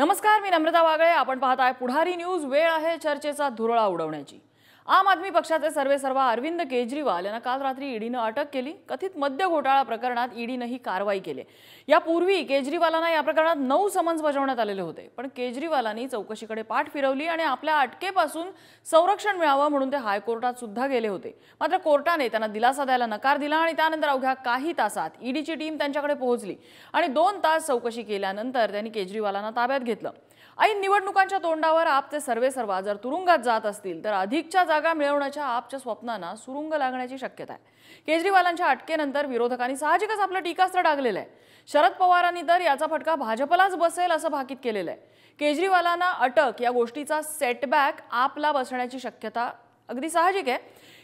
नमस्कार, मी नम्रता वागळे. आपण पाहताय पुढारी न्यूज. वेळ आहे चर्चेचा धुरळा उडवण्याची. आम आदमी पक्षाचे सर्वेसर्वा अरविंद केजरीवाल यांना काल रात्री ईडीने अटक केली. कथित मद्य घोटाळा प्रकरणात ईडीने ही कारवाई केली. यापूर्वी केजरीवालांना या प्रकरणात 9 समन्स बजावण्यात आलेले होते, पण केजरीवालांनी चौकशीकडे पाठ फिरवली आणि आपल्या अटकेपासून संरक्षण मिळावं म्हणून ते हायकोर्टात सुद्धा गेले होते. मात्र कोर्टाने त्यांना दिलासा द्यायला नकार दिला आणि त्यानंतर अवघ्या काही तासात ईडीची टीम त्यांच्याकडे पोहोचली आणि 2 तास चौकशी केल्यानंतर त्यांनी केजरीवालांना ताब्यात घेतलं. ऐन निवडणुकांच्या तोंडावर आपचे सर्वेसर्वा जर तुरुंगात जात असतील तर अधिकच्या जागा मिळवण्याच्या आपच्या स्वप्नांना सुरुंग लागण्याची शक्यता आहे. केजरीवालांच्या अटकेनंतर विरोधकांनी साहजिकच आपलं टीकास्त्र डागलेलं आहे. शरद पवारांनी तर याचा फटका भाजपलाच बसेल असं भाकीत केलेलं आहे. केजरीवालांना अटक या गोष्टीचा सेटबॅक आपला बसण्याची शक्यता अगदी साहजिक आहे.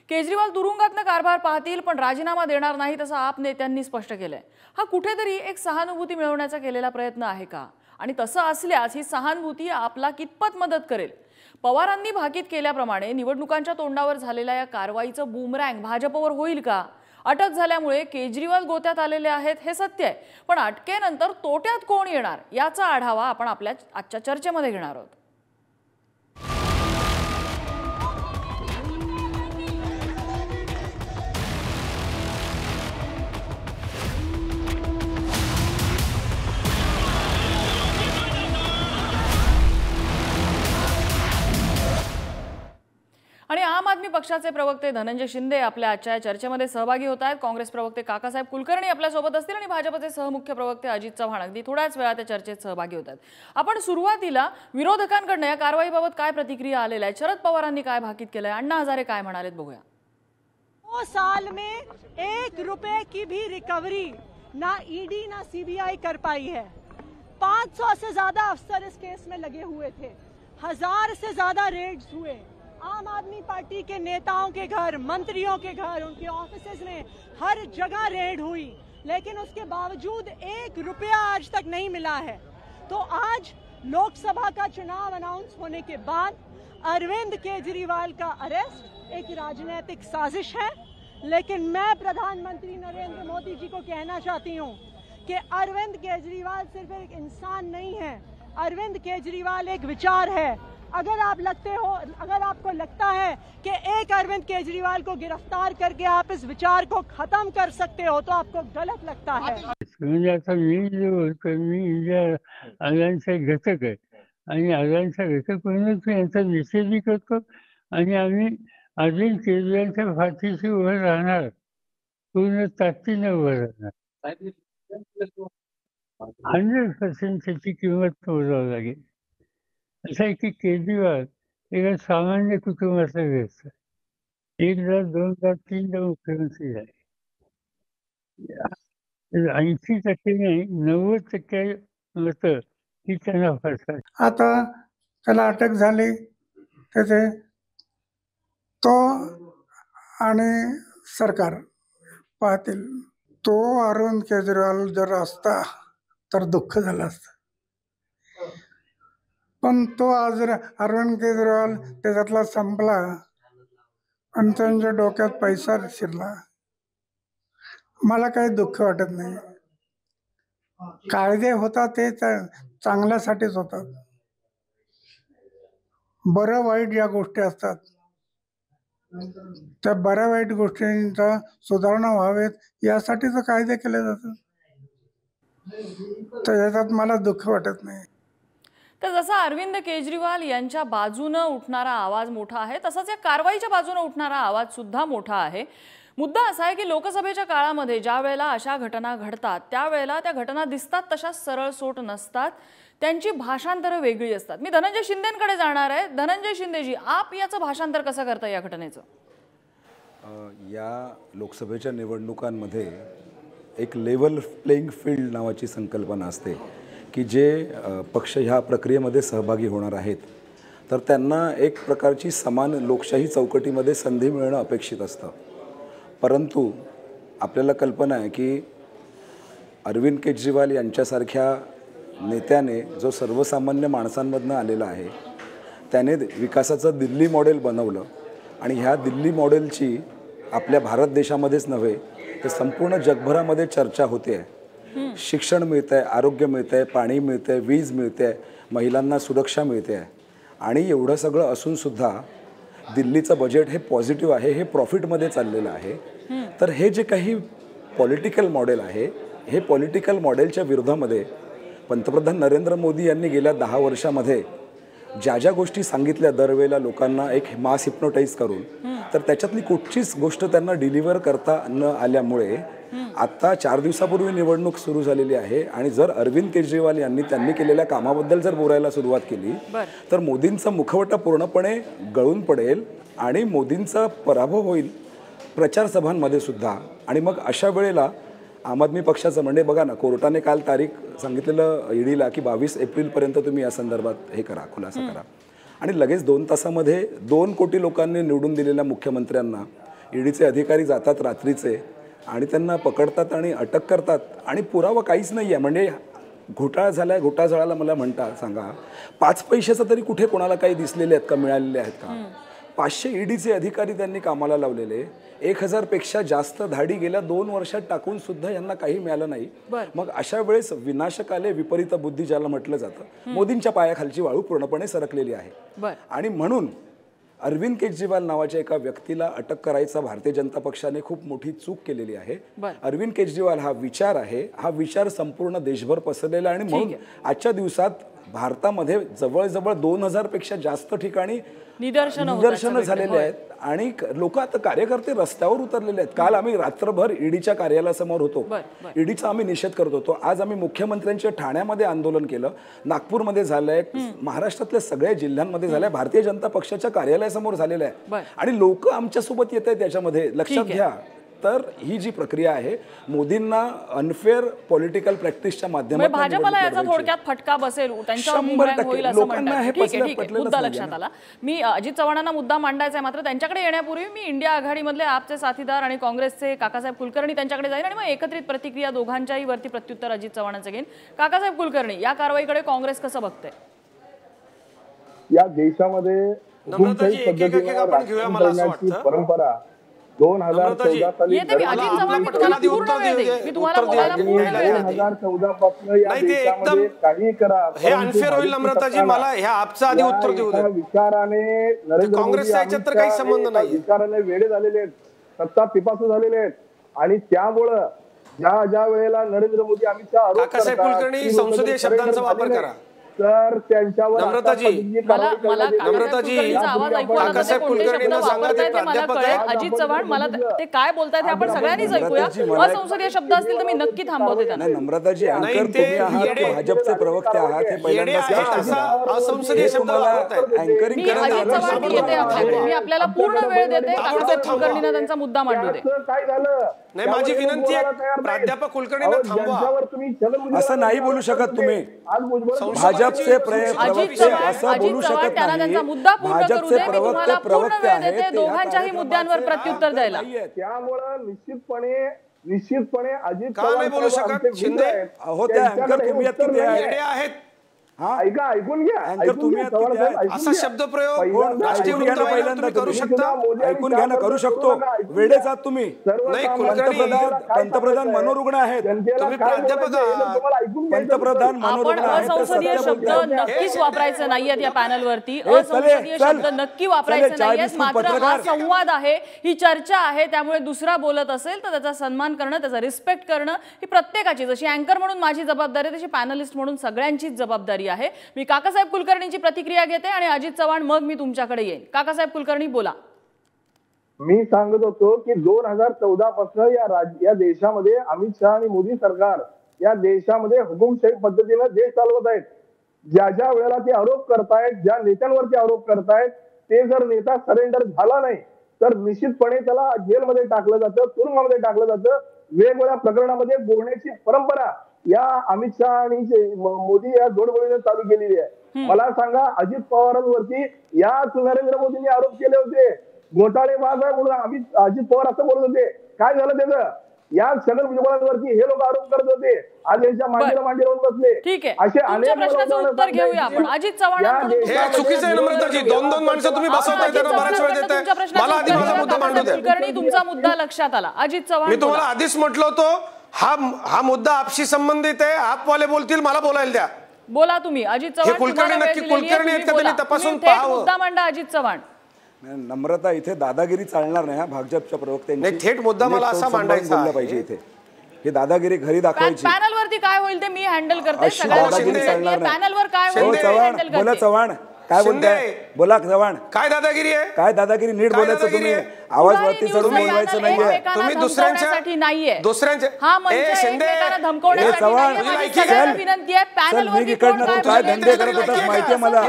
केजरीवाल तुरुंगातनं कारभार पाहतील पण राजीनामा देणार नाहीत असं आप नेत्यांनी स्पष्ट केलंय. हा कुठेतरी एक सहानुभूती मिळवण्याचा केलेला प्रयत्न आहे का? आणि तसं असल्यास ही सहानुभूती आपला कितपत मदत करेल? पवारांनी भाकीत केल्याप्रमाणे निवडणुकांच्या तोंडावर झालेल्या या कारवाईचं बूमरँग भाजपवर होईल का? अटक झाल्यामुळे केजरीवाल गोत्यात आलेले आहेत हे सत्य आहे, पण अटकेनंतर तोट्यात कोण येणार याचा आढावा आपण आपल्या आजच्या चर्चेमध्ये घेणार आहोत. आणि आम आदमी पक्षाचे प्रवक्ते धनंजय शिंदे आपल्या आजच्या चर्चेमध्ये सहभागी होत आहेत. काँग्रेस प्रवक्ते काकासाहेब कुलकर्णी आपल्या सोबत असतील आणि भाजपचे सहमुख्य प्रवक्ते अजित चव्हाण अगदी थोड्याच वेळात त्या चर्चेत सहभागी होत आहेत. आपण सुरुवातीला विरोधकांकडून या कारवाईबाबत काय प्रतिक्रिया आलेल्या आहेत, शरद पवारांनी काय भाकीत केलंय, अण्णा हजारे काय म्हणालेत बघूया. 2 साल में 1 रुपए की भी रिकवरी ना ईडी ना सीबीआई कर पाई है. 500 से ज्यादा अफसर इस केस में लगे हुए थे. 1000 से ज्यादा रेड्स हुए. आम आदमी पार्टी के नेताओं के घर, मंत्रियों के घर, उनके ऑफिसेज में हर जगह रेड हुई, लेकिन उसके बावजूद 1 रुपया आज तक नहीं मिला है. तो आज लोकसभा का चुनाव अनाउंस होने के बाद अरविंद केजरीवाल का अरेस्ट एक राजनीतिक साजिश है. लेकिन मैं प्रधानमंत्री नरेंद्र मोदी जी को कहना चाहती हूं कि अरविंद केजरीवाल सिर्फ एक इंसान नहीं है, अरविंद केजरीवाल एक विचार है. अगर आपको लगता है कि एक अरविंद केजरीवाल को गिरफ्तार करके आप इस विचार को खत्म कर सकते हो तो आपको गलत लगता है. म्हणजे आता मी आगांचा घटक आहे आणि आगांचा घटक म्हणून यांचा निषेधही करतो आणि आम्ही अरविंद केजरीवालच्या फाशीशी उभं राहणार, पूर्ण ताकदीने उभं राहणार. 100% त्याची किंमत मोजावी लागेल. असं आहे की केजरीवाल एका सामान्य कुटुंबाचा व्यक्ती, 1दा 2दा 3दा मुख्यमंत्री झाले. 80% नाही 90% मतं ही त्यांना फसतात. आता त्याला अटक झाली त्याचे तो आणि सरकार पाहतील. तो अरविंद केजरीवाल जर असता तर दुःख झालं असतं, पण तो आज अरविंद केजरीवाल त्याच्यातला संपला आणि त्यांच्या डोक्यात पैसा शिरला. मला काही दुःख वाटत नाही. कायदे होतात ते चांगल्यासाठीच होतात. बरं वाईट या गोष्टी असतात, त्या बऱ्या वाईट गोष्टींचा सुधारणा व्हावेत यासाठीच कायदे केले जातात. तर याच्यात मला दुःख वाटत नाही. तर जसा अरविंद केजरीवाल यांच्या बाजूने उठणारा आवाज मोठा आहे, तसाच या कारवाईच्या बाजूने उठणारा आवाज सुद्धा मोठा आहे. मुद्दा असा आहे की लोकसभेच्या काळामध्ये ज्या वेळेला अशा घटना घडतात त्यावेळेला त्या घटना दिसतात तशा सरळ सोट नसतात, त्यांची भाषांतरं वेगळी असतात. मी धनंजय शिंदेंकडे जाणार आहे. धनंजय शिंदेजी, आप याचं भाषांतर कसं करता या घटनेचं? या लोकसभेच्या निवडणुकांमध्ये एक लेवल प्लेइंग फील्ड नावाची संकल्पना असते की जे पक्ष ह्या प्रक्रियेमध्ये सहभागी होणार आहेत तर त्यांना एक प्रकारची समान लोकशाही चौकटीमध्ये संधी मिळणं अपेक्षित असतं. परंतु आपल्याला कल्पना आहे की अरविंद केजरीवाल यांच्यासारख्या नेत्याने जो सर्वसामान्य माणसांमधनं आलेला आहे त्याने विकासाचं दिल्ली मॉडेल बनवलं आणि ह्या दिल्ली मॉडेलची आपल्या भारत देशामध्येच नव्हे तर संपूर्ण जगभरामध्ये चर्चा होते आहे. शिक्षण मिळतंय, आरोग्य मिळतंय, पाणी मिळतंय, वीज मिळते, महिलांना सुरक्षा मिळते. आणि एवढं सगळं असूनसुद्धा दिल्लीचं बजेट हे पॉझिटिव्ह आहे, हे प्रॉफिटमध्ये चाललेलं आहे. तर हे जे काही पॉलिटिकल मॉडेल आहे, हे पॉलिटिकल मॉडेलच्या विरोधामध्ये पंतप्रधान नरेंद्र मोदी यांनी गेल्या 10 वर्षामध्ये ज्या ज्या गोष्टी सांगितल्या दरवेळेला लोकांना एक मास हिप्नोटाईज करून, तर त्याच्यातली कुठचीच गोष्ट त्यांना डिलिव्हर करता न आल्यामुळे आत्ता 4 दिवसापूर्वी निवडणूक सुरू झालेली आहे. आणि जर अरविंद केजरीवाल यांनी त्यांनी केलेल्या कामाबद्दल जर बोलायला सुरुवात केली तर मोदींचा मुखवटा पूर्णपणे गळून पडेल आणि मोदींचा पराभव होईल प्रचार सभांमध्ये सुद्धा. आणि मग अशा वेळेला आम आदमी पक्षाचं म्हणजे बघा ना, कोर्टाने काल तारीख सांगितलेलं ईडीला की 22 एप्रिलपर्यंत तुम्ही या संदर्भात हे करा, खुलासा करा. आणि लगेच 2 तासामध्ये 2 कोटी लोकांनी निवडून दिलेल्या मुख्यमंत्र्यांना ईडीचे अधिकारी जातात रात्रीचे आणि त्यांना पकडतात आणि अटक करतात आणि पुरावा काहीच नाही आहे. म्हणजे घोटाळा झाला, घोटाळा झाला मला म्हणता सांगा, 5 पैशाचं तरी कुठे कोणाला काही दिसलेले आहेत का, मिळालेले आहेत का? 500 ईडीचे अधिकारी त्यांनी कामाला लावलेले, 1000 पेक्षा जास्त धाडी गेल्या 2 वर्षात टाकून सुद्धा यांना काही मिळालं नाही. मग अशा वेळेस विनाशकाले विपरीत बुद्धी ज्याला म्हटलं जातं, मोदींच्या पायाखालची वाळू पूर्णपणे सरकलेली आहे. आणि म्हणून अरविंद केजरीवाल नावाच्या एका व्यक्तीला अटक करायचा भारतीय जनता पक्षाने खूप मोठी चूक केलेली आहे. अरविंद केजरीवाल हा विचार आहे, हा विचार संपूर्ण देशभर पसरलेला आहे. आणि म्हणून आजच्या दिवसात भारतामध्ये जवळजवळ 2000 पेक्षा जास्त ठिकाणी निदर्शनं झालेले आहेत आणि लोक आता कार्यकर्ते रस्त्यावर उतरलेले आहेत. काल आम्ही रात्रभर ईडीच्या कार्यालयासमोर होतो, ईडीचा आम्ही निषेध करत होतो. आज आम्ही मुख्यमंत्र्यांच्या ठाण्यामध्ये आंदोलन केलं, नागपूरमध्ये झालंय, महाराष्ट्रातल्या सगळ्या जिल्ह्यांमध्ये झालंय, भारतीय जनता पक्षाच्या कार्यालयासमोर झालेलं आहे. आणि लोक आमच्यासोबत येत आहेत त्याच्यामध्ये. लक्षात घ्या, तर ही जी प्रक्रिया आहे मोदींना अनफेअर पॉलिटिकल प्रॅक्टिसच्या माध्यमातून भाजपला याचा थोडक्यात फटका बसेल, त्यांच्यावर मुद्दा होईल असं म्हणतात. ठीक आहे, मुद्दा लक्षात आला. मी अजित चव्हाणांना मुद्दा मांडायचा आहे, मात्र त्यांच्याकडे येण्यापूर्वी मी इंडिया आघाडीमधले आपचे साथीदार आणि काँग्रेसचे काकासाहेब कुलकर्णी त्यांच्याकडे जाईल आणि मग एकत्रित प्रतिक्रिया दोघांच्याही वरती प्रत्युत्तर अजित चव्हाणांचं घेईन. काकासाहेब कुलकर्णी, या कारवाईकडे काँग्रेस कसं बघते? या देशामध्ये हुकुमशाही पद्धतीने राजकारण करण्याची परंपरा 2014 साली 2014 पासून या देशामध्ये काही करा, हे अनफेअर होईल नम्रताजी. मला ह्या आपचा आधी उत्तर देऊ द्या. विचाराने नरेंद्र मोदी याच्यात तर काही संबंध नाही, विचाराने वेडे झालेले आहेत, सत्ता पिपासू झालेले आहेत. आणि त्यामुळं ज्या वेळेला नरेंद्र मोदी अमित शहा आरोप काकासाहेब कुलकर्णी संसदीय शब्दांचा वापर करा. तर त्यांच्यावर नम्रताजी अजित चव्हाण मला ते काय बोलतायत हे आपण सगळ्यांनीच ऐकूया. असंसदीय शब्द असतील तर मी नक्की थांबवते त्यांना. नम्रताजी, तुम्ही आहात, भाजपचे प्रवक्ते आहात, हे असंसदीय शब्द अँकरिंग मी अजित चव्हाण येते आपल्याकडे, मी आपल्याला पूर्ण वेळ देते. काकासाहेब कुलकर्णींना त्यांचा मुद्दा मांडू दे. काय झालं नाही, माझी विनंती आहे प्राध्यापक कुलकर्णींना थांबवा. असं नाही बोलू शकत तुम्ही. भाजपचे प्रवक्ते असं बोलू शकत नाही. भाजपचे प्रवक्ते आहेत, दोघांच्याही मुद्द्यांवर प्रत्युत्तर द्यायला. त्यामुळे निश्चितपणे अजित का नाही बोलू शकत? शिंदे अहो, त्या अँकर तुम्ही आहेत. ऐका, ऐकून घ्या. असा शब्दप्रयोग राष्ट्रीय पहिल्यांदा करू शकता, ऐकून घ्या ना, करू शकतो. वेळेच आहात तुम्ही. पंतप्रधान मनोरुग्ण आहेत, तुम्ही प्राध्यापक आहात. पंतप्रधान मनोरुग्ण आहेत. असंसदीय शब्द नक्कीच वापरायचे नाहीयेत या पॅनलवरती. असंसदीय शब्द नक्की वापरायचे नाहीयेत. मात्र हा संवाद आहे, ही चर्चा आहे, त्यामुळे दुसरा बोलत असेल तर त्याचा सन्मान करणं, त्याचा रिस्पेक्ट करणं ही प्रत्येकाची, जशी अँकर म्हणून माझी जबाबदारी तशी पॅनलिस्ट म्हणून सगळ्यांचीच जबाबदारी आहे. मी काकासाहेब कुलकर्णींची प्रतिक्रिया घेते आणि अजित चव्हाण मग मी तुमच्याकडे येईन. काकासाहेब कुलकर्णी बोला. मी सांगत होतो की 2014 पासून या देशामध्ये अमित शहा आणि मोदी सरकार या देशामध्ये हुकुमशाही पद्धतीने देश चालवत आहेत. ज्या वेळेला ते आरोप करतायत, ज्या नेत्यांवरती आरोप करतायत, ते जर नेता सरेंडर झाला नाही तर निश्चितपणे त्याला जेलमध्ये टाकलं जातं, तुरुंगामध्ये टाकलं जातं. वेगवेगळ्या प्रकरणामध्ये बोलण्याची परंपरा या अमित शहा आणि मोदी या जोडगोळीने चालू केलेली आहे. मला सांगा, अजित पवारांवरती याच नरेंद्र मोदींनी आरोप केले होते, घोटाळेबाज आहे म्हणून अजित पवार असं बोलत होते. काय झालं त्याचं? या छगन भुजबळांवरती हे लोक आरोप करत होते, आज यांच्या मांडीला बसले. ठीक आहे, असे अनेक प्रश्नाचं उत्तर घेऊया आपण. अजित चव्हाण, हे चुकीचं आहे नम्रताजी. 2 माणसं तुम्ही बसवताय, त्यांना बराच वेळ देताय. मला आधी माझा मुद्दा मांडू द्या. कुलकर्णी, तुमचा मुद्दा लक्षात आला. अजित चव्हाण, मी तुम्हाला आधीच म्हटलं होतं हा मुद्दा आपशी संबंधित आहे. आपवाले बोलतील, मला बोलायला द्या. बोला तुम्ही. अजित चव्हाण कुलकर्णी नक्की कुलकर्णी आहेत का त्यांनी तपासून पाहावं. मुद्दा मांडा अजित चव्हाण. नम्रता, इथे दादागिरी चालणार नाही. भाजपच्या प्रवक्त्यांनी थेट मुद्दा मला असा मांडायचा पाहिजे. इथे हे दादागिरी घरी दाखवायची. पॅनल वरती काय होईल ते मी हँडल करते. पॅनल वर काय होईल चव्हाण बोला. चव्हाण काय बोलताय? बोला चव्हाण. काय दादागिरी आहे? काय दादागिरी? नीट बोलायचं तुम्ही. आवाज वरती चढून बोलवायचं नाहीये. तुम्ही दुसऱ्यांच्या हा मंच एकमेकांना धमकवण्यासाठी विनंती आहे. पॅनल वर काय धंदे करत होतात माहितीये मला.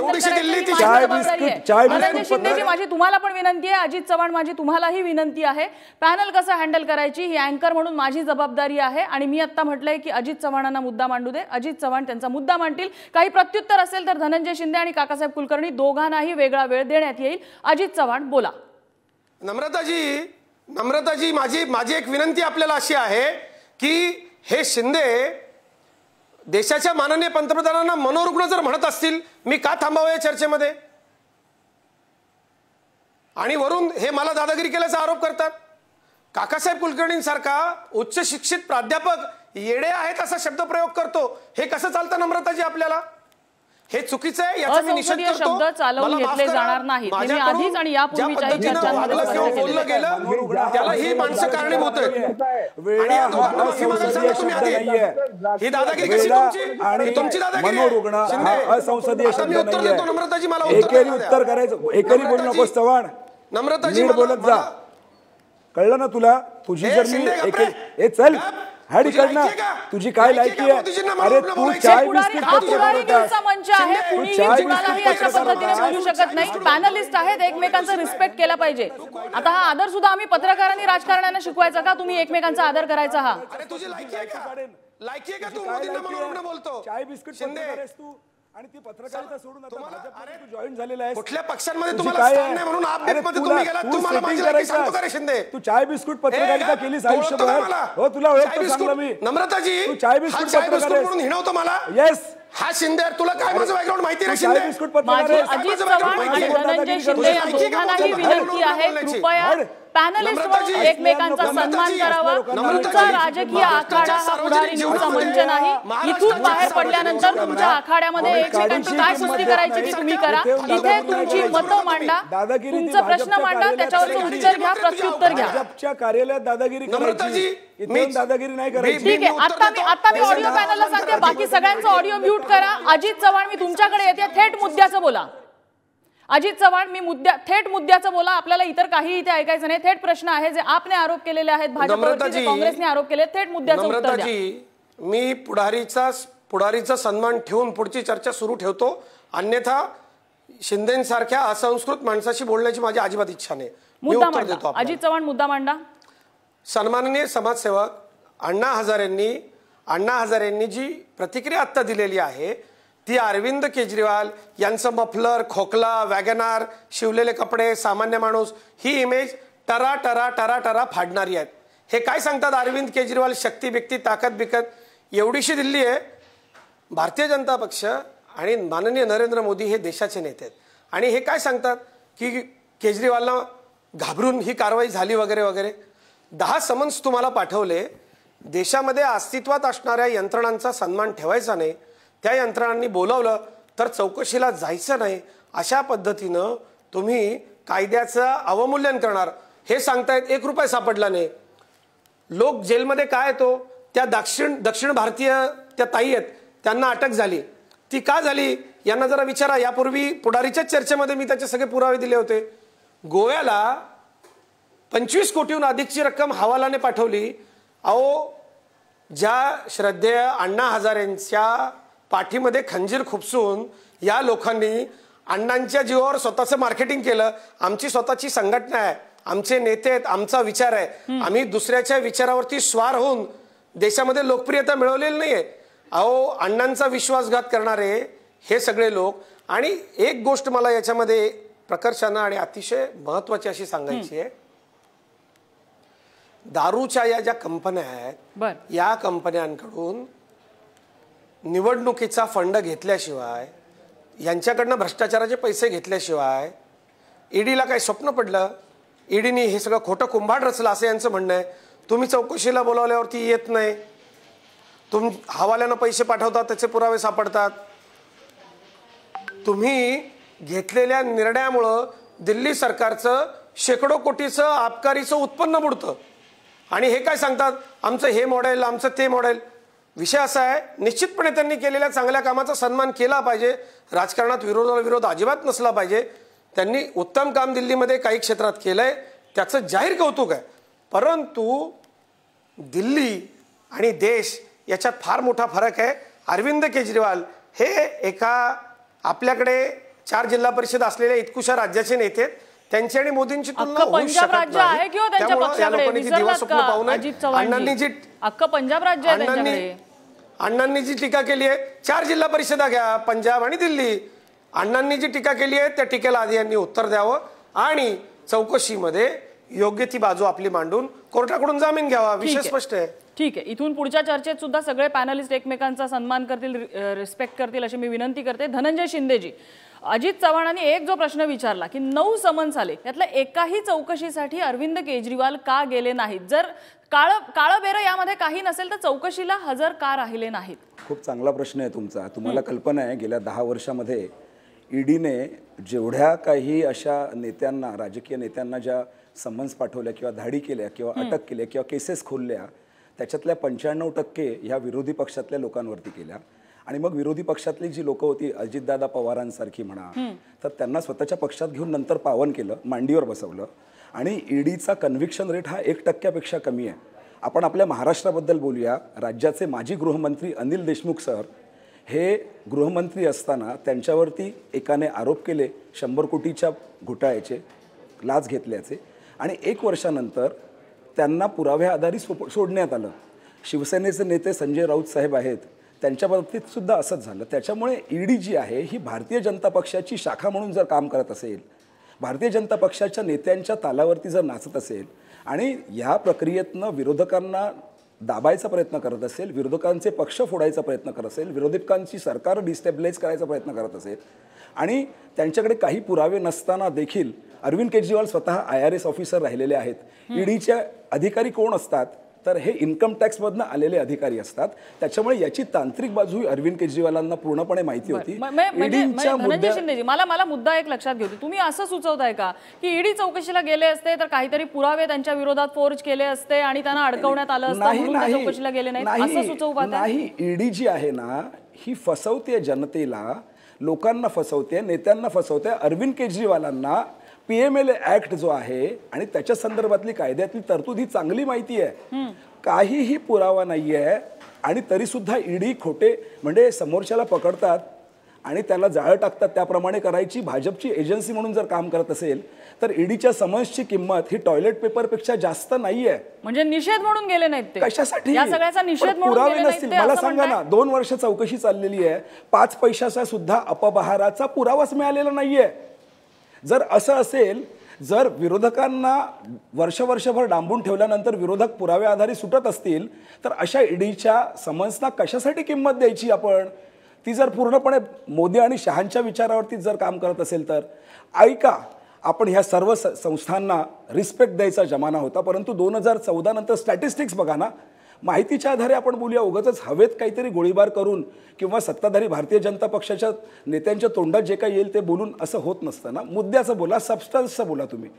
चाय बिस्कुट शिंदेजी माझी तुम्हाला पण विनंती आहे. अजित चव्हाण माझी तुम्हालाही विनंती आहे. पॅनल कसं हँडल करायची ही अँकर म्हणून माझी जबाबदारी आहे. आणि मी आता म्हटलंय की अजित चव्हाणांना मुद्दा मांडू दे. अजित चव्हाण त्यांचा मुद्दा मांडतील. काही प्रत्युत्तर असेल तर धनंजय शिंदे आणि काकासाहेब कुलकर्णी दोघांनाही वेगळा वेळ देण्यात येईल. अजित चव्हाण बोला. नम्रताजी माझी एक विनंती आपल्याला अशी आहे की हे शिंदे देशाच्या माननीय पंतप्रधानांना मनोरुग्ण जर म्हणत असतील, मी का थांबावं या चर्चेमध्ये? आणि वरून हे मला दादागिरी केल्याचा आरोप करतात. काकासाहेब कुलकर्णींसारखा उच्च शिक्षित प्राध्यापक येडे आहेत असा शब्दप्रयोग करतो. हे कसं चालतं नम्रताजी? आपल्याला हे चुकीचं आहे, याचा मी निषेध करतो. शब्द चालवून घेतले जाणार नाहीत. मी आधीच आणि यापूर्वीच्याही चर्चांमध्ये बोललं गेलं त्याला ही माणसं कारणीभूत आहेत. ही दादागिरी कशी तुमची दादागिरी? असंसदीय शब्द नाहीये. नम्रताजी मला एकेरी उत्तर करायचं. एकेरी बोलू नकोस चव्हाण. नम्रताजी बोलत जा. कळलं ना तुला? तुझी जर मी चल हाडी करणार. तुझी काय लायकी आहे? अरे तू चाय बिस्किट मंच आहे. कुणीही कुणालाही अशा पद्धतीने बोलू शकत नाही. पॅनलिस्ट आहेत, एकमेकांचा रिस्पेक्ट केला पाहिजे. आता हा आदर सुद्धा आम्ही पत्रकारांनी राजकारण्यांना शिकवायचा का? तुम्ही एकमेकांचा आदर करायचा. हा तुझी लायकी आहे का? तू मोदींना मनोरुग्ण बोलतो. चाय बिस्किट तू आणि ती पत्रकारिता सोडून आता भाजपमध्ये तू जॉईन झालेला आहेस. कुठल्या पक्षांमध्ये तुम्हाला स्थान नाही म्हणून अपडेटमध्ये तुम्ही गेलात. तुम्हाला माझी लायकी सांगतो का रे शिंदे? तू चाय बिस्कुट पत्रकारिता केलीस आयुष्यभर. हो तुला ओळखतो चांगलं मी. नम्रताजी तू चाय बिस्कुट पत्रकार म्हणून हिणवतो मला. येस हा शिंदे, तुला काय माझं बॅकग्राऊंड माहिती नाही शिंदे? चाय बिस्कुट पत्रकार. अजित चव्हाण आणि धनंजय शिंदे या दोघांनाही विनंती आहे, कृपया पॅनलिस्ट म्हणून एकमेकांचा सन्मान करावा. तुमचा राजकीय आखाडा हा पुढारी न्यूजचा मंच नाही. इथून बाहेर पडल्यानंतर तुमच्या आखाड्यामध्ये एकमेकांची काय कुस्ती करायची ती तुम्ही करा. इथे तुमची मतं मांडा, तुमचा प्रश्न मांडा, त्याच्यावरचं उत्तर घ्या, प्रत्युत्तर घ्या. भाजपच्या कार्यालयात दादागिरी करायची, इथे दादागिरी नाही करायची. ठीक आहे. आता मी ऑडिओ पॅनलला सांगते, बाकी सगळ्यांचा ऑडिओ म्यूट करा. अजित चव्हाण, मी तुमच्याकडे येते. थेट मुद्द्याचं बोला. अजित चव्हाण, मी थेट मुद्द्याचं बोला. आपल्याला इतर काही इथे ऐकायचं नाही. थेट प्रश्न आहे जे आपने आरोप केलेले आहेत, भाजपवरती काँग्रेसने आरोप केले. थेट मुद्द्याचं उत्तर द्या. मी पुढारीचा सन्मान ठेवून पुढची चर्चा सुरू ठेवतो. अन्यथा शिंदेसारख्या असंस्कृत माणसाशी बोलण्याची माझी अजिबात इच्छा नाही. मुद्दा मांडा. अजित चव्हाण, मुद्दा मांडा. सन्माननीय समाजसेवक अण्णा हजारेंनी जी प्रतिक्रिया आत्ता दिलेली आहे ती अरविंद केजरीवाल यांचं मफलर, खोकला, वॅगनार, शिवलेले कपडे, सामान्य माणूस, ही इमेज टरा टरा टरा टरा फाडणारी आहेत. हे काय सांगतात अरविंद केजरीवाल? शक्ती बिक्ती, ताकद बिकत एवढीशी दिल्ली आहे. भारतीय जनता पक्ष आणि माननीय नरेंद्र मोदी हे देशाचे नेते आहेत. आणि हे काय सांगतात की केजरीवालला घाबरून ही कारवाई झाली वगैरे वगैरे. 10 समन्स तुम्हाला पाठवले. देशामध्ये अस्तित्वात असणाऱ्या यंत्रणांचा सन्मान ठेवायचा नाही, त्या यंत्रणांनी बोलावलं तर चौकशीला जायचं नाही, अशा पद्धतीनं तुम्ही कायद्याचं अवमूल्यन करणार. हे सांगतायत 1 रुपया सापडला नाही. लोक जेलमध्ये काय येतो, त्या दक्षिण भारतीय त्या ताई आहेत, त्यांना अटक झाली. ती का झाली यांना जरा विचारा. यापूर्वी पुढारीच्याच चर्चेमध्ये मी त्याचे सगळे पुरावे दिले होते. गोव्याला 25 कोटीहून अधिकची रक्कम हवालाने पाठवली. अहो, ज्या श्रद्धेय अण्णा हजारेंच्या पाठीमध्ये खंजीर खुपसून या लोकांनी अण्णांच्या जीवावर स्वतःचं मार्केटिंग केलं. आमची स्वतःची संघटना आहे, आमचे नेते आहेत, आमचा विचार आहे. आम्ही दुसऱ्याच्या विचारावरती स्वार होऊन देशामध्ये लोकप्रियता मिळवलेली नाहीये. अहो, अण्णांचा विश्वासघात करणारे हे सगळे लोक. आणि एक गोष्ट मला याच्यामध्ये प्रकर्षानं आणि अतिशय महत्वाची अशी सांगायची आहे. दारूच्या या ज्या कंपन्या आहेत, या कंपन्यांकडून निवडणुकीचा फंड घेतल्याशिवाय, यांच्याकडनं भ्रष्टाचाराचे पैसे घेतल्याशिवाय ईडीला काही स्वप्न पडलं? ईडीने हे सगळं खोटं कुंभाड रचलं असं यांचं म्हणणं आहे. तुम्ही चौकशीला बोलावल्यावरती येत नाही, हवाल्यानं पैसे पाठवतात त्याचे पुरावे सापडतात. तुम्ही घेतलेल्या निर्णयामुळं दिल्ली सरकारचं शेकडो कोटीचं आबकारीचं उत्पन्न बुडतं. आणि हे काय सांगतात, आमचं हे मॉडेल, आमचं ते मॉडेल. विषय असा आहे, निश्चितपणे त्यांनी केलेल्या चांगल्या कामाचा सन्मान केला पाहिजे. राजकारणात विरोध अजिबात नसला पाहिजे. त्यांनी उत्तम काम दिल्लीमध्ये काही क्षेत्रात केलंय, त्याचं जाहीर कौतुक आहे. परंतु दिल्ली आणि देश याच्यात फार मोठा फरक आहे. अरविंद केजरीवाल हे एका आपल्याकडे 4 जिल्हा परिषद असलेल्या इतकुशा राज्याचे नेते, त्यांची आणि मोदींची तुलना होऊ पंजाब शकत राज्य आहे नाही. किंवा त्यांच्या त्यामुळे या लोकांनी जी दिवा स्वप्न पाहू नये. अख्खं पंजाब राज्य आहे त्यांच्याकडे. अण्णांनी जी टीका केली आहे, 4 जिल्हा परिषदा घ्या, पंजाब आणि दिल्ली. अण्णांनी जी टीका केली आहे त्या टीकेला आधी यांनी उत्तर द्यावं आणि चौकशीमध्ये योग्य ती बाजू आपली मांडून कोर्टाकडून जामीन घ्यावा. विषय स्पष्ट आहे. ठीक आहे. इथून पुढच्या चर्चेत सुद्धा सगळे पॅनलिस्ट एकमेकांचा सन्मान करतील, रिस्पेक्ट करतील अशी मी विनंती करते. धनंजय शिंदेजी, अजित चव्हाणांनी एक जो प्रश्न विचारला की 9 समन्स आले, त्यातल्या एकाही चौकशीसाठी अरविंद केजरीवाल का गेले नाहीत? जर काळं बेरं यामध्ये काही नसेल तर चौकशीला हजर का राहिले नाहीत? खूप चांगला प्रश्न आहे तुमचा. तुम्हाला कल्पना आहे गेल्या 10 वर्षामध्ये ईडीने जेवढ्या काही अशा नेत्यांना, राजकीय नेत्यांना ज्या समन्स पाठवल्या किंवा धाडी केल्या किंवा अटक केल्या किंवा केसेस खोलल्या, त्याच्यातल्या 95% ह्या विरोधी पक्षातल्या लोकांवरती केल्या. आणि मग विरोधी पक्षातली जी लोक होती, अजितदादा पवारांसारखी म्हणा, तर त्यांना स्वतःच्या पक्षात घेऊन नंतर पावन केलं, मांडीवर बसवलं. आणि ईडीचा कन्व्हिक्शन रेट हा 1% कमी आहे. आपण आपल्या महाराष्ट्राबद्दल बोलूया. राज्याचे माजी गृहमंत्री अनिल देशमुख सर हे गृहमंत्री असताना त्यांच्यावरती एकाने आरोप केले 100 कोटीच्या घोटाळ्याचे, लाच घेतल्याचे, आणि 1 वर्षानंतर त्यांना पुराव्या आधारे सोडण्यात आलं. शिवसेनेचे नेते संजय राऊत साहेब आहेत, त्यांच्या बाबतीत सुद्धा असंच झालं. त्याच्यामुळे ईडी जी आहे ही भारतीय जनता पक्षाची शाखा म्हणून जर काम करत असेल, भारतीय जनता पक्षाच्या नेत्यांच्या तालावरती जर नाचत असेल आणि या प्रक्रियेतनं विरोधकांना दाबायचा प्रयत्न करत असेल, विरोधकांचे पक्ष फोडायचा प्रयत्न करत असेल, विरोधकांची सरकार डिस्टेबलाइज करायचा प्रयत्न करत असेल आणि त्यांच्याकडे काही पुरावे नसताना देखील अरविंद केजरीवाल स्वतः IRS ऑफिसर राहिलेले आहेत. ईडीचे अधिकारी कोण असतात तर हे इन्कम टॅक्समधनं आलेले अधिकारी असतात. त्याच्यामुळे याची तांत्रिक बाजू अरविंद केजरीवालांना पूर्णपणे माहिती होती. धनंजय शिंदेजी, मला मुद्दा एक लक्षात घेऊ. तुम्ही असं सुचवताय का की ईडी चौकशीला गेले असते तर काहीतरी पुरावे त्यांच्या विरोधात फोर्ज केले असते आणि त्यांना अडकवण्यात आलं असतं म्हणून ते चौकशीला गेले नाहीत, असं सुचवतात? नाही, ईडी जी आहे ना ही फसवते जनतेला, लोकांना फसवते, नेत्यांना फसवते. अरविंद केजरीवालांना PMLA ऍक्ट जो आहे आणि त्याच्या संदर्भातली कायद्यातली तरतूद ही चांगली माहिती आहे. काहीही पुरावा नाही आहे आणि तरी सुद्धा ईडी खोटे म्हणजे समोरच्याला पकडतात आणि त्याला जाळं टाकतात. त्याप्रमाणे करायची भाजपची एजन्सी म्हणून जर काम करत असेल तर ईडीच्या समन्सची किंमत ही टॉयलेट पेपरपेक्षा जास्त नाहीये. म्हणजे निषेध म्हणून गेले नाहीत ते? कशासाठी? या सगळ्याचा निषेध म्हणून पुरावे नसतील. मला सांगा ना, 2 वर्ष चौकशी चाललेली आहे, 5 पैशाचा सुद्धा अपहाराचा पुरावाच मिळालेला नाहीये. जर असं असेल, जर विरोधकांना वर्षभर डांबून ठेवल्यानंतर विरोधक पुराव्या आधारे सुटत असतील तर अशा ईडीच्या समन्सना कशासाठी किंमत द्यायची आपण? ती जर पूर्णपणे मोदी आणि शहांच्या विचारावरती जर काम करत असेल तर ऐका, आपण ह्या सर्व संस्थांना रिस्पेक्ट द्यायचा जमाना होता. परंतु 2014 नंतर स्टॅटिस्टिक्स बघा ना, माहितीच्या आधारे आपण बोलूया. उगाच हवेत काहीतरी गोळीबार करून किंवा सत्ताधारी भारतीय जनता पक्षाच्या नेत्यांच्या तोंडात जे काही येईल ते बोलून असं होत नसतं ना. मुद्द्याचं बोला, सबस्टन्सचं बोला तुम्ही.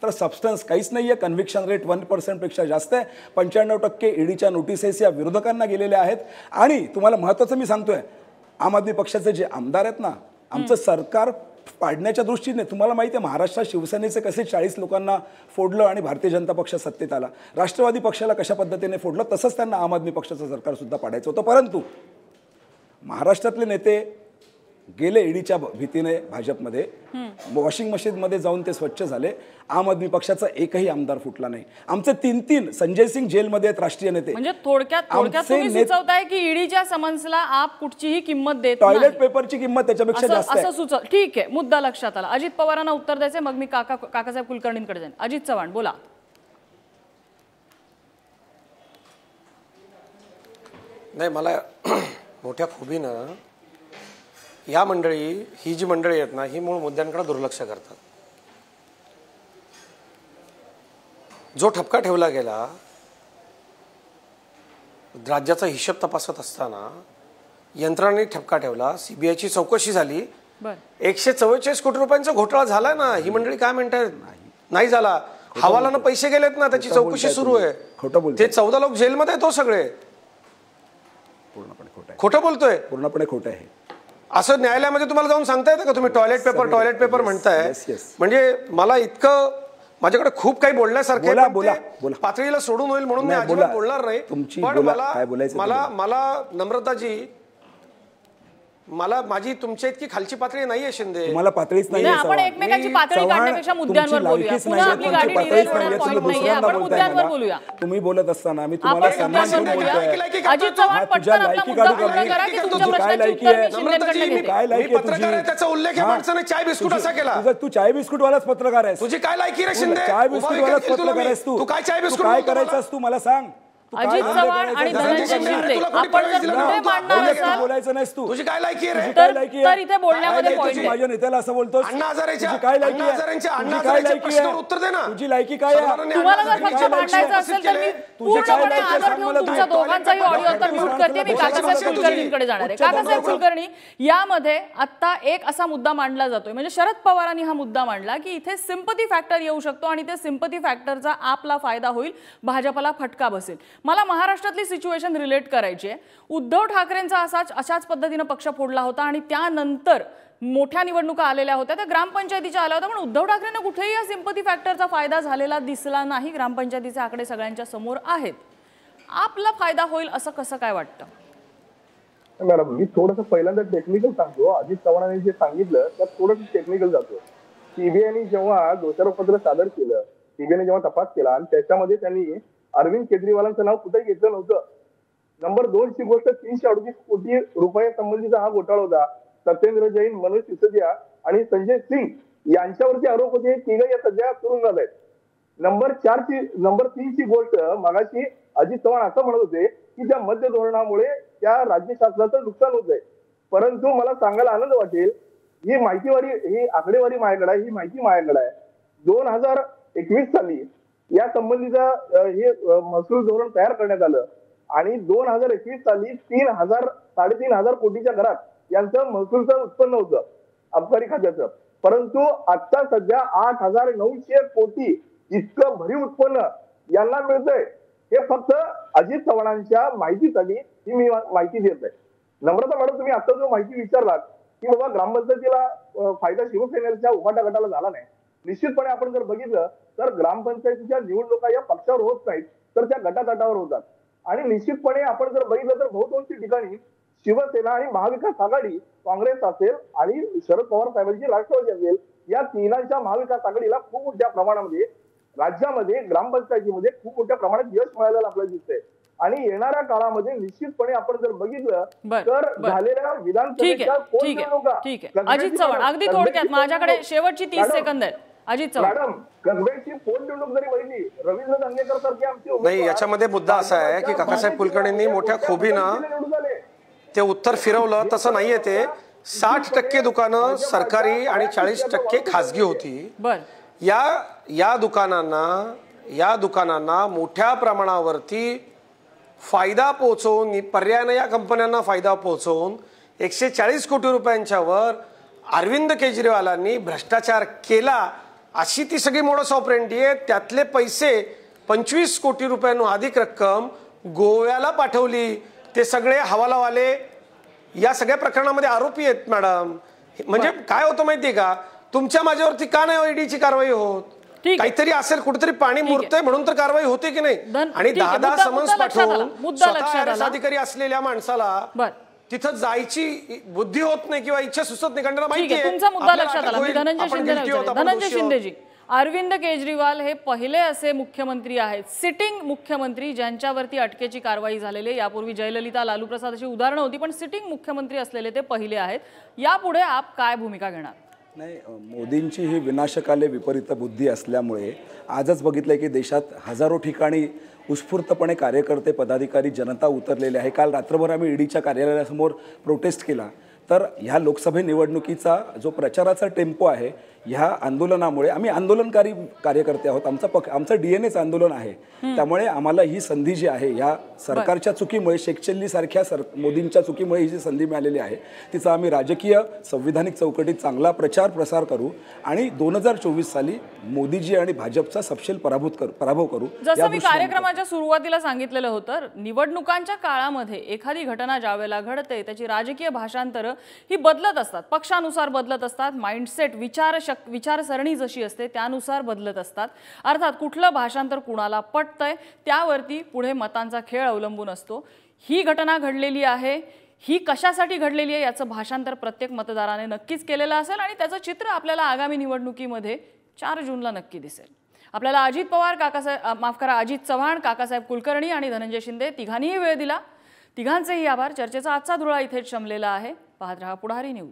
तर सबस्टन्स काहीच नाही आहे. कन्व्हिक्शन रेट 1% जास्त आहे. 95% ईडीच्या नोटिसेस या विरोधकांना गेलेल्या आहेत. आणि तुम्हाला महत्त्वाचं मी सांगतोय, आम आदमी पक्षाचे जे आमदार आहेत ना, आमचं सरकार पाडण्याच्या दृष्टीने तुम्हाला माहिती आहे महाराष्ट्रात शिवसेनेचे कसे 40 लोकांना फोडलं आणि भारतीय जनता पक्ष सत्तेत आला. राष्ट्रवादी पक्षाला कशा पद्धतीने फोडलं तसंच त्यांना आम आदमी पक्षाचं सरकार सुद्धा पाडायचं होतं. परंतु महाराष्ट्रातले नेते गेले ईडीच्या भीतीने भाजपमध्ये, वॉशिंग मशीनमध्ये जाऊन ते स्वच्छ झाले. आम आदमी पक्षाचा एकही आमदार फुटला नाही. आमचे 3 संजय सिंग जेलमध्ये आहेत राष्ट्रीय नेते. म्हणजे थोडक्यात तुम्ही सुचवताय की ईडीच्या समन्सला आप कुठचीही किंमत देत नाही. टॉयलेट पेपरची किंमत त्याच्यापेक्षा जास्त आहे असं सुचव. ठीक आहे, मुद्दा लक्षात आला. अजित पवारांना उत्तर द्यायचे, मग मी काकासाहेब कुलकर्णींकडे जाईन. अजित चव्हाण बोला. नाही, मला मोठ्या खुबीनं या मंडळी, ही जी मंडळी आहेत ना, ही मूळ मुद्द्यांकडे दुर्लक्ष करतात. जो ठपका ठेवला गेला राज्याचा हिशोब तपासत असताना यंत्रणांनी ठपका ठेवला, सीबीआयची चौकशी झाली, 144 कोटी रुपयांचा घोटाळा झाला ना. ही मंडळी काय म्हणतात नाही झाला, हवालानं पैसे गेलेत ना, त्याची चौकशी सुरू आहे. ते 14 लोक जेलमध्ये तो सगळे खोटं बोलतोय, पूर्णपणे खोटं आहे असं न्यायालयामध्ये तुम्हाला जाऊन सांगता येतं का? तुम्ही टॉयलेट पेपर म्हणताय. म्हणजे मला इतकं माझ्याकडे खूप काही बोलण्यासारखं पातळीला सोडून होईल म्हणून मी अजिबात बोलणार नाही. पण मला नम्रताजी, मला माझी तुमच्या इतकी खालची पातळी नाहीये शिंदे. मला पातळीच नाही. आपण एकमेकांची पातळी काढण्यापेक्षा मुद्द्यांवर बोलूया. पुन्हा आपली गाडी डिरेल होण्याचा पॉइंट नाहीये, आपण मुद्द्यांवर बोलूया. तुम्ही बोलत असताना मी तुम्हाला सन्मान बोलतोय. अजित चव्हाण पटकन आपला मुद्दा पूर्ण करा की तुमच्या प्रश्नाची उत्तर मी शिंदेकडनं घेते. काय लायकी आहे तुझी? त्याचा उल्लेख आहे माणसाने चाय बिस्कुट असा केला. तू चाय बिस्कुट वालाच पत्रकार आहेस. तुझी काय लायकी रे शिंदे? चाय बिस्कुट वालाच पत्रकार आहेस तू. काय चाय बिस्कुट काय करायचंस तू मला सांग. अजित चव्हाण आणि धनंजय शिंदे आपण जर मुद्दे मांडणार असाल बोलायचं नाहीस तू. तुझी काय लायकी आहे? तर इथे बोलण्यामध्ये पॉइंट आहे. माझ्या नेत्याला असं बोलतोस. अण्णा हजारेच्या काय लायकी आहे? उत्तर दे ना. तुझी लायकी काय आहे? तुम्हाला जर फक्त मांडायचं असेल तर मी पूर्णपणे आदर ठेवून तुमच्या दोघांचाही ऑडिओ आता म्यूट करते. मी काकासाहेब कुलकर्णींकडे जाणार आहे. काकासाहेब कुलकर्णी, यामध्ये आता एक असा मुद्दा मांडला जातोय, म्हणजे शरद पवारांनी हा मुद्दा मांडला की इथे सिंपथी फॅक्टर येऊ शकतो आणि ते सिंपथी फॅक्टरचा आपला फायदा होईल, भाजपला फटका बसेल. मला महाराष्ट्रात सिच्युएशन रिलेट करायची आहे. उद्धव ठाकरेंचा अशाच पद्धतीने पक्ष फोडला होता आणि त्यानंतर मोठ्या निवडणुका आलेल्या होत्या, त्या ग्रामपंचायतीच्या आल्या होत्या, पण उद्धव ठाकरेंना कुठेही या सिंपथी फॅक्टरचा फायदा झालेला दिसला नाही. ग्रामपंचायतीचे आकडे सगळ्यांच्या समोर आहेत. आपला फायदा होईल असं कसं काय वाटतं? मॅडम, मी थोडंसं पहिल्यांदा टेक्निकल सांगतो. अजित चव्हाणांनी जे सांगितलं त्यात थोडंसं टेक्निकल जातो. सीबीआयने जेव्हा दोषारोपपत्र सादर केलं, सीबीआयने जेव्हा तपास केला आणि त्याच्यामध्ये त्यांनी अरविंद केजरीवालांचं नाव कुठेही घेतलं नव्हतं. नंबर 2 ची गोष्ट 338 कोटी रुपये संबंधीचा हा घोटाळा होता. सत्येंद्र जैन, मनोज सिसोदिया आणि संजय सिंग यांच्यावरती आरोप होते. तिघे या सध्या तुरुंगात आहेत. नंबर 3 ची गोष्ट मगाशी अजित चव्हाण असं म्हणत होते की त्या मध्य धोरणामुळे त्या राज्य शासनाचं नुकसान होत आहे. परंतु मला सांगायला आनंद वाटेल, ही आकडेवारी माझ्याकडे आहे, ही माहिती माझ्याकडे आहे. 2021 साली या संबंधीचा हे महसूल धोरण तयार करण्यात आलं आणि 2021 साली 3,000-3,500 कोटीच्या घरात यांचं महसूलचं उत्पन्न होतं अबकारी खात्याचं. परंतु आता सध्या 8,900 कोटी इतकं भरीव उत्पन्न यांना मिळतंय. हे फक्त अजित चव्हाणांच्या माहितीसाठी ही मी माहिती देत आहे. नम्रता मॅडम, तुम्ही आता जो माहिती विचारलात की बाबा ग्रामपंचायतीला फायदा शिवसेनेच्या उभाटा गटाला झाला नाही, निश्चितपणे आपण जर बघितलं तर ग्रामपंचायतीच्या निवडणुका या पक्षावर होत नाहीत तर त्या गटागटावर होतात. आणि निश्चितपणे आपण जर बघितलं तर बहुतांशी ठिकाणी शिवसेना आणि महाविकास आघाडी, काँग्रेस असेल आणि शरद पवार साहेबांची राष्ट्रवादी असेल, या तिघांच्या महाविकास आघाडीला खूप मोठ्या प्रमाणामध्ये राज्यामध्ये ग्रामपंचायतीमध्ये खूप मोठ्या प्रमाणात यश मिळालेलं आपल्याला दिसतंय. आणि येणाऱ्या काळामध्ये निश्चितपणे आपण जर बघितलं तर झालेल्या विधानसभेच्या ठीक आहे अजित चव्हाण, अगदी थोडक्यात माझ्याकडे शेवटची 30 सेकंद आहेत. अजित चव्हाण मॅडम, कसब्याची पोटनिवडणूक जरी बघितली, रवींद्र दंगेकर सारखी आमची नाही, याच्यामध्ये मुद्दा असा आहे की काकासाहेब कुलकर्णींनी मोठ्या खोबीनं ते उत्तर फिरवलं. तसं नाहीये. ते 60% दुकानं सरकारी आणि 40% खासगी होती. या दुकानांना मोठ्या प्रमाणावरती फायदा पोहोचवून, पर्यायाने या कंपन्यांना फायदा पोहोचवून 140 कोटी रुपयांच्या वर अरविंद केजरीवालांनी भ्रष्टाचार केला, अशी ती सगळी मोडस ऑपरेंडी आहे. त्यातले पैसे 25 कोटी रुपयांहून अधिक रक्कम गोव्याला पाठवली. ते सगळे हवालावाले या सगळ्या प्रकरणामध्ये आरोपी आहेत मॅडम. म्हणजे काय होतं माहितीये का, तुमच्या माझ्यावरती का नाही ईडीची कारवाई होत? काहीतरी असेल, कुठेतरी पाणी मुरतंय म्हणून तर कारवाई होते की नाही? आणि 10 समन्स पाठवून अधिकारी असलेल्या माणसाला तिथं जायची बुद्धी होत नाही किंवा इच्छा सुचत नाही. कारण माहिती आहे तुमचा मुद्दा लक्षात आला. मी धनंजय शिंदेजी, अरविंद केजरीवाल हे पहिले असे मुख्यमंत्री आहेत, सिटिंग मुख्यमंत्री, ज्यांच्यावरती अटकेची कारवाई झालेली. यापूर्वी जयललिता, लालू प्रसाद अशी उदाहरणं होती, पण सिटिंग मुख्यमंत्री असलेले ते पहिले आहेत. यापुढे आप काय भूमिका घेणार? नाही, मोदींची ही विनाशकाले विपरीत बुद्धी असल्यामुळे आजच बघितलंय की देशात हजारो ठिकाणी उत्स्फूर्तपणे कार्यकर्ते, पदाधिकारी, जनता उतरलेले आहे. काल रात्रभर आम्ही ईडीच्या कार्यालयासमोर प्रोटेस्ट केला. तर ह्या लोकसभा निवडणुकीचा जो प्रचाराचा टेम्पो आहे, ह्या आंदोलनामुळे आम्ही आंदोलनकारी कार्यकर्ते आहोत, आमचं DNA आंदोलन आहे, त्यामुळे आम्हाला ही संधी जी आहे या सरकारच्या चुकीमुळे, शेख चिल्ली सारख्या मोदींच्या चुकीमुळे ही जी संधी मिळालेली आहे तिचा आम्ही राजकीय संविधानिक चौकटीत चांगला प्रचार प्रसार करू आणि 2024 साली मोदीजी आणि भाजपचा सपशेल पराभव करू। जसं मी कार्यक्रमाच्या सुरुवातीला सांगितलेलं होतं, निवडणुकांच्या काळामध्ये एखादी घटना ज्यावेळेला घडते त्याची राजकीय भाषांतरं ही बदलत असतात, पक्षानुसार बदलत असतात, माइंडसेट विचारसरणी जशी असते त्यानुसार बदलत असतात। अर्थात कुठलं भाषांतर कुणाला पटतंय त्यावरती पुढे मतांचा खेळ अवलंबून असतो। ही घटना घडलेली आहे, ही कशासाठी घडलेली आहे याचं भाषांतर प्रत्येक मतदाराने नक्कीच केलेलं असेल आणि त्याचं चित्र आपल्याला आगामी निवडणुकीमध्ये 4 जूनला नक्की दिसेल। आपल्याला अजित पवार, अजित चव्हाण, काकासाहेब कुलकर्णी आणि धनंजय शिंदे तिघांनीही वेळ दिला, तिघांचेही आभार। चर्चेचा आजचा धुळा इथेच शमलेला आहे। पाहत रहा पुढारी न्यूज।